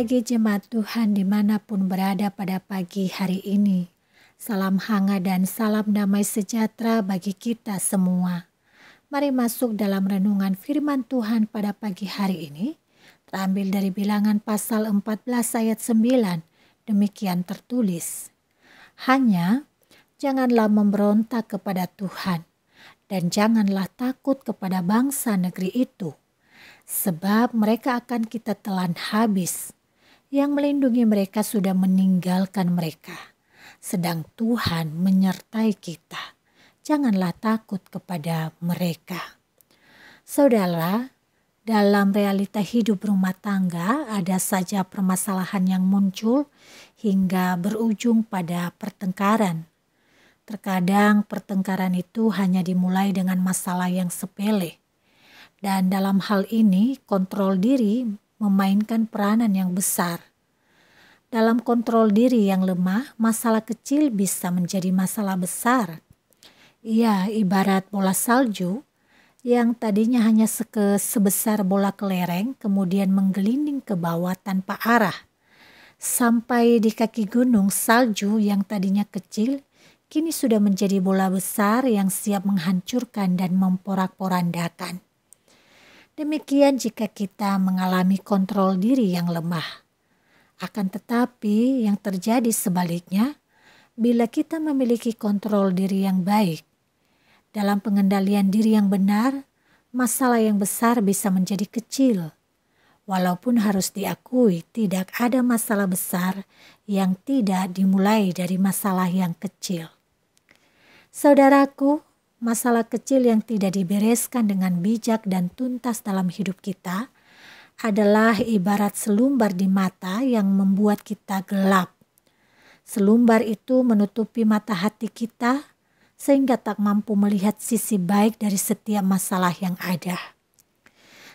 pagi jemaat Tuhan dimanapun berada pada pagi hari ini. Salam hangat dan salam damai sejahtera bagi kita semua. Mari masuk dalam renungan firman Tuhan pada pagi hari ini. Terambil dari Bilangan pasal 14 ayat 9. Demikian tertulis. Hanya janganlah memberontak kepada Tuhan dan janganlah takut kepada bangsa negeri itu. Sebab mereka akan kita telan habis. Yang melindungi mereka sudah meninggalkan mereka. Sedang Tuhan menyertai kita. Janganlah takut kepada mereka. Saudara, dalam realita hidup rumah tangga ada saja permasalahan yang muncul hingga berujung pada pertengkaran. Terkadang pertengkaran itu hanya dimulai dengan masalah yang sepele. Dan dalam hal ini kontrol diri memainkan peranan yang besar. Dalam kontrol diri yang lemah, masalah kecil bisa menjadi masalah besar. Ia ibarat bola salju yang tadinya hanya sebesar bola kelereng kemudian menggelinding ke bawah tanpa arah. Sampai di kaki gunung, salju yang tadinya kecil kini sudah menjadi bola besar yang siap menghancurkan dan memporak-porandakan. Demikian jika kita mengalami kontrol diri yang lemah. Akan tetapi yang terjadi sebaliknya, bila kita memiliki kontrol diri yang baik, dalam pengendalian diri yang benar, masalah yang besar bisa menjadi kecil. Walaupun harus diakui tidak ada masalah besar yang tidak dimulai dari masalah yang kecil. Saudaraku, masalah kecil yang tidak dibereskan dengan bijak dan tuntas dalam hidup kita adalah ibarat selumbar di mata yang membuat kita gelap. Selumbar itu menutupi mata hati kita sehingga tak mampu melihat sisi baik dari setiap masalah yang ada.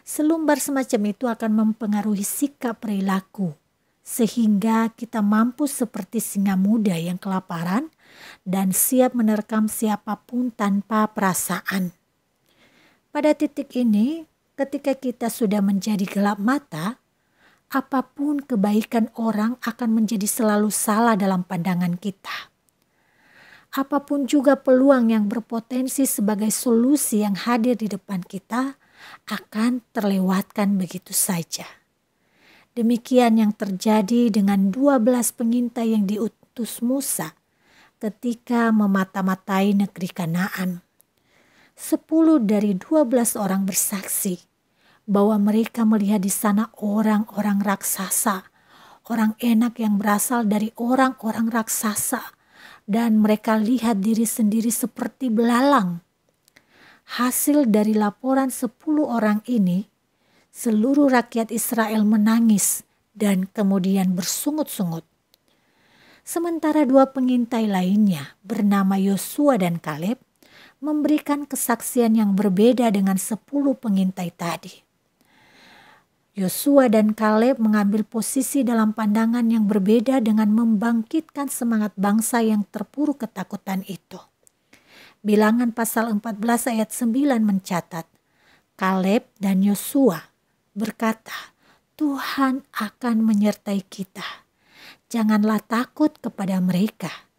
Selumbar semacam itu akan mempengaruhi sikap perilaku sehingga kita mampu seperti singa muda yang kelaparan dan siap menerkam siapapun tanpa perasaan. Pada titik ini, ketika kita sudah menjadi gelap mata, apapun kebaikan orang akan menjadi selalu salah dalam pandangan kita. Apapun juga peluang yang berpotensi sebagai solusi yang hadir di depan kita akan terlewatkan begitu saja. Demikian yang terjadi dengan 12 pengintai yang diutus Musa ketika memata-matai negeri Kanaan. 10 dari 12 orang bersaksi bahwa mereka melihat di sana orang-orang raksasa, orang enak yang berasal dari orang-orang raksasa, dan mereka lihat diri sendiri seperti belalang. Hasil dari laporan 10 orang ini, seluruh rakyat Israel menangis dan kemudian bersungut-sungut. Sementara 2 pengintai lainnya bernama Yosua dan Kaleb memberikan kesaksian yang berbeda dengan 10 pengintai tadi. Yosua dan Kaleb mengambil posisi dalam pandangan yang berbeda dengan membangkitkan semangat bangsa yang terpuruk ketakutan itu. Bilangan pasal 14 ayat 9 mencatat, Kaleb dan Yosua berkata, Tuhan akan menyertai kita. Janganlah takut kepada mereka.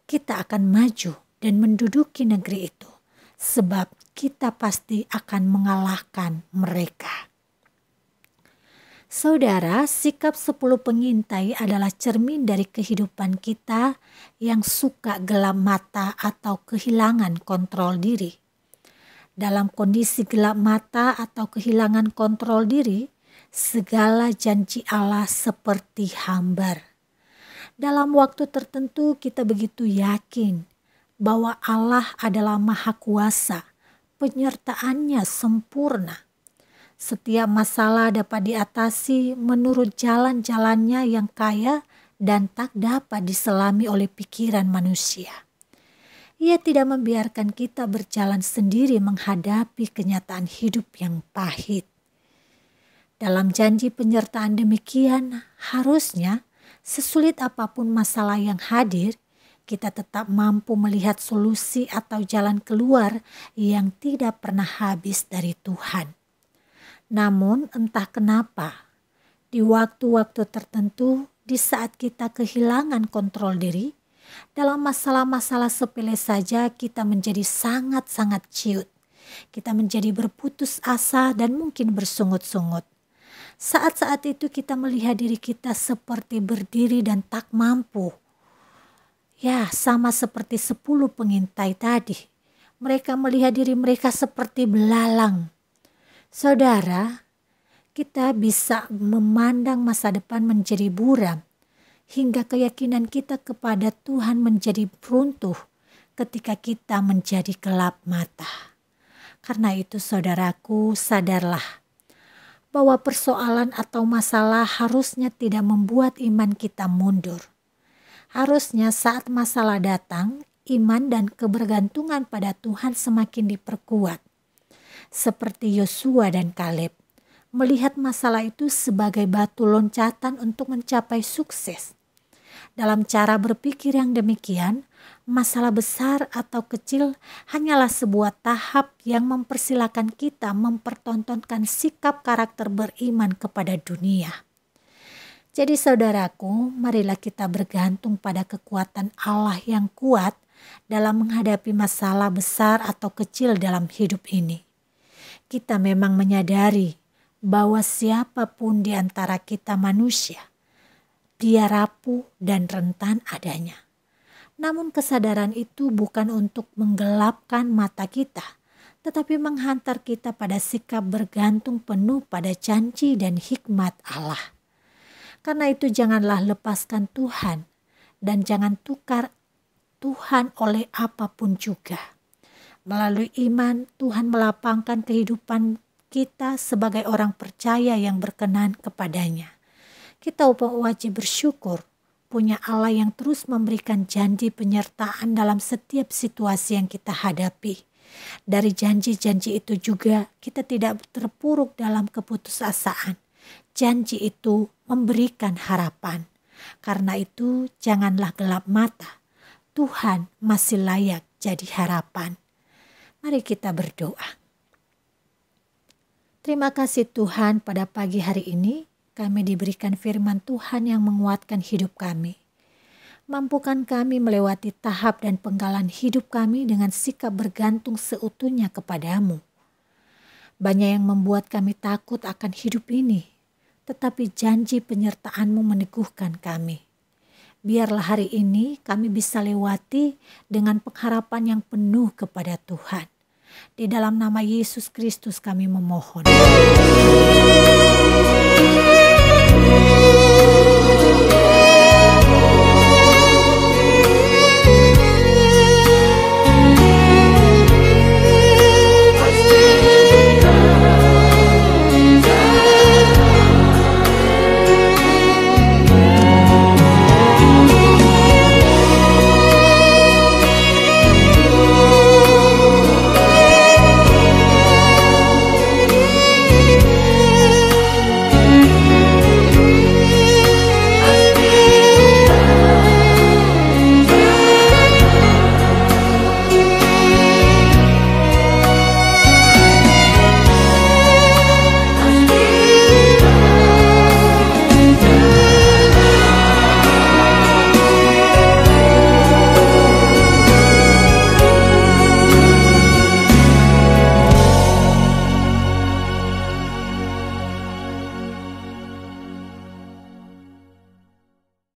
Kita akan maju dan menduduki negeri itu, sebab kita pasti akan mengalahkan mereka. Saudara, sikap 10 pengintai adalah cermin dari kehidupan kita yang suka gelap mata atau kehilangan kontrol diri. Dalam kondisi gelap mata atau kehilangan kontrol diri, segala janji Allah seperti hambar. Dalam waktu tertentu kita begitu yakin bahwa Allah adalah Maha Kuasa, penyertaannya sempurna. Setiap masalah dapat diatasi menurut jalan-jalannya yang kaya dan tak dapat diselami oleh pikiran manusia. Ia tidak membiarkan kita berjalan sendiri menghadapi kenyataan hidup yang pahit. Dalam janji penyertaan demikian, harusnya sesulit apapun masalah yang hadir, kita tetap mampu melihat solusi atau jalan keluar yang tidak pernah habis dari Tuhan. Namun entah kenapa, Di waktu-waktu tertentu, di saat kita kehilangan kontrol diri, dalam masalah-masalah sepele saja kita menjadi sangat-sangat ciut. Kita menjadi berputus asa dan mungkin bersungut-sungut. Saat-saat itu kita melihat diri kita seperti berdiri dan tak mampu. Ya, sama seperti 10 pengintai tadi. Mereka melihat diri mereka seperti belalang. Saudara, kita bisa memandang masa depan menjadi buram, hingga keyakinan kita kepada Tuhan menjadi runtuh ketika kita menjadi gelap mata. Karena itu saudaraku, sadarlah bahwa persoalan atau masalah harusnya tidak membuat iman kita mundur. Harusnya saat masalah datang, iman dan kebergantungan pada Tuhan semakin diperkuat. Seperti Yosua dan Kaleb, melihat masalah itu sebagai batu loncatan untuk mencapai sukses. Dalam cara berpikir yang demikian, masalah besar atau kecil hanyalah sebuah tahap yang mempersilakan kita mempertontonkan sikap karakter beriman kepada dunia. Jadi saudaraku, marilah kita bergantung pada kekuatan Allah yang kuat dalam menghadapi masalah besar atau kecil dalam hidup ini. Kita memang menyadari bahwa siapapun di antara kita manusia, dia rapuh dan rentan adanya. Namun kesadaran itu bukan untuk menggelapkan mata kita, tetapi menghantar kita pada sikap bergantung penuh pada janji dan hikmat Allah. Karena itu janganlah lepaskan Tuhan dan jangan tukar Tuhan oleh apapun juga. Melalui iman, Tuhan melapangkan kehidupan kita sebagai orang percaya yang berkenan kepadanya. Kita wajib bersyukur punya Allah yang terus memberikan janji penyertaan dalam setiap situasi yang kita hadapi. Dari janji-janji itu juga kita tidak terpuruk dalam keputusasaan. Janji itu memberikan harapan. Karena itu janganlah gelap mata. Tuhan masih layak jadi harapan. Mari kita berdoa. Terima kasih Tuhan, pada pagi hari ini kami diberikan firman Tuhan yang menguatkan hidup kami. Mampukan kami melewati tahap dan penggalan hidup kami dengan sikap bergantung seutuhnya kepadamu. Banyak yang membuat kami takut akan hidup ini, tetapi janji penyertaan-Mu meneguhkan kami. Biarlah hari ini kami bisa lewati dengan pengharapan yang penuh kepada Tuhan. Di dalam nama Yesus Kristus kami memohon.